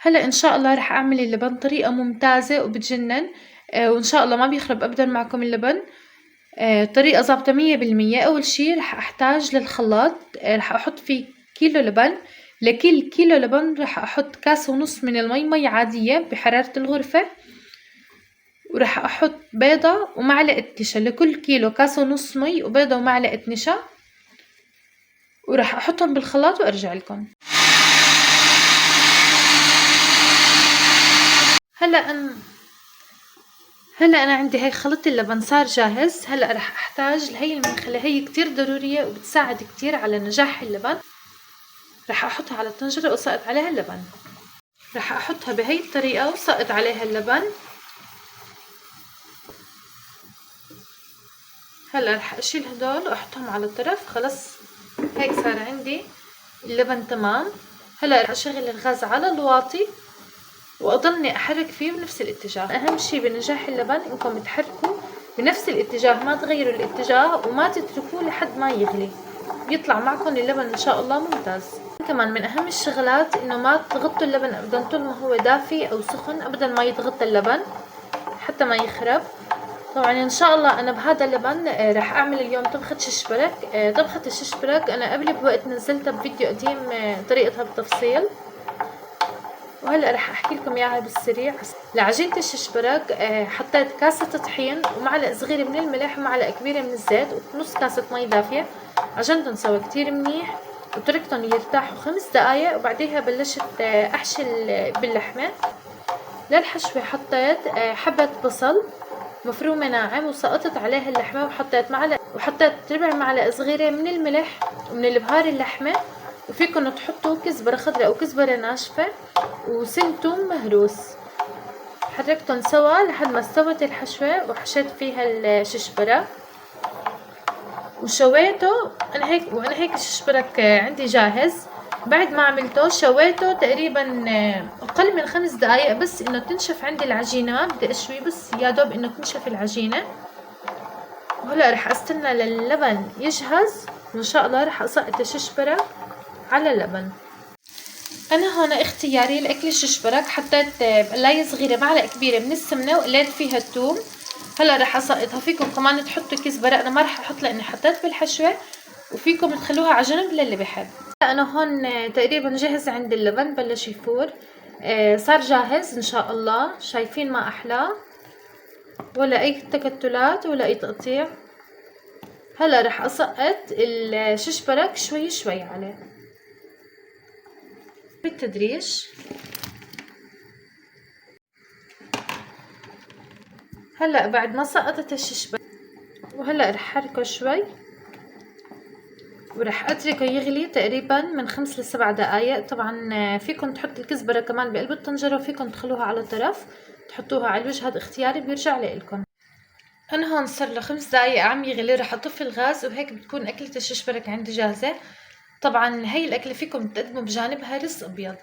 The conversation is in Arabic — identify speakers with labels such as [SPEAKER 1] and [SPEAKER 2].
[SPEAKER 1] هلا ان شاء الله رح اعمل اللبن طريقة ممتازة وبتجنن. وان شاء الله ما بيخرب ابدا معكم اللبن. طريقة ظابطة 100%. اول شي رح احتاج للخلاط. رح احط فيه كيلو لبن. لكل كيلو لبن رح احط كاسة ونص من المي، مي عادية بحرارة الغرفة. ورح احط بيضة ومعلقة نشا. لكل كيلو كاسة ونص مي وبيضة ومعلقة نشا. ورح احطهم بالخلاط وارجع لكم. هلا انا عندي هيك خلطت اللبن صار جاهز. هلا رح احتاج لهي المنخلة، هي كتير ضرورية وبتساعد كتير على نجاح اللبن. رح احطها على الطنجرة واسقط عليها اللبن. رح احطها بهي الطريقة وسقط عليها اللبن. هلا رح اشيل هدول واحطهم على الطرف. خلص هيك صار عندي اللبن تمام. هلا رح اشغل الغاز على الواطي واضلني احرك فيه بنفس الاتجاه. اهم شي بنجاح اللبن انكم تحركوا بنفس الاتجاه، ما تغيروا الاتجاه وما تتركوه لحد ما يغلي. بيطلع معكم اللبن ان شاء الله ممتاز. كمان من اهم الشغلات انه ما تغطوا اللبن ابدا طول ما هو دافي او سخن، ابدا ما يتغطى اللبن حتى ما يخرب. طبعا ان شاء الله انا بهذا اللبن راح اعمل اليوم طبخة ششبرك. طبخة الششبرك انا قبل بوقت نزلتها بفيديو قديم طريقتها بالتفصيل، وهلا رح احكي لكم اياها بالسريع. لعجينة الششبرك حطيت كاسة طحين ومعلقة صغيرة من الملح ومعلقة كبيرة من الزيت ونص كاسة مي دافية. عجنتهم سوا كتير منيح وتركتهم يرتاحوا 5 دقايق، وبعديها بلشت احشي باللحمة. للحشوة حطيت حبة بصل مفرومة ناعم وسقطت عليها اللحمة، وحطيت ربع معلقة صغيرة من الملح ومن البهار اللحمة. وفيكن تحطوا كزبرة خضراء او كزبرة ناشفة وسن توم مهروس. حركتهم سوا لحد ما استوت الحشوة وحشيت فيها الششبرك وشويته. وانا هيك الششبرك عندي جاهز. بعد ما عملته شويته تقريبا اقل من 5 دقايق بس انه تنشف عندي العجينة. ما بدي اشوي، بس يا دوب انه تنشف العجينة. وهلا رح استنى للبن يجهز وان شاء الله رح اسقط الششبرك على اللبن. انا هون اختياري لاكل الششبرك حطيت بقلاية صغيرة معلقة كبيرة من السمنة وقليت فيها الثوم. هلا رح اسقطها. فيكم كمان تحطوا كزبرة، انا ما رح احط لاني حطيت بالحشوة، وفيكم تخلوها على جنب للي بحب. انا هون تقريبا جهز عند اللبن بلش يفور. صار جاهز ان شاء الله. شايفين ما احلاه، ولا اي تكتلات ولا اي تقطيع. هلا رح اسقط الششبرك شوي شوي عليه بالتدريج. هلا بعد ما سقطت الششبرك وهلا رح حركه شوي ورح اتركه يغلي تقريبا من 5 ل7 دقايق. طبعا فيكم تحطوا الكزبرة كمان بقلب الطنجرة وفيكم تخلوها على طرف تحطوها على الوجه، هذا اختياري بيرجع لإلكم. انا هون صار له 5 دقايق عم يغلي. رح اطفي الغاز وهيك بتكون اكلة الششبرك عندي جاهزة. طبعا هي الاكلة فيكم تقدموا بجانبها رز ابيض.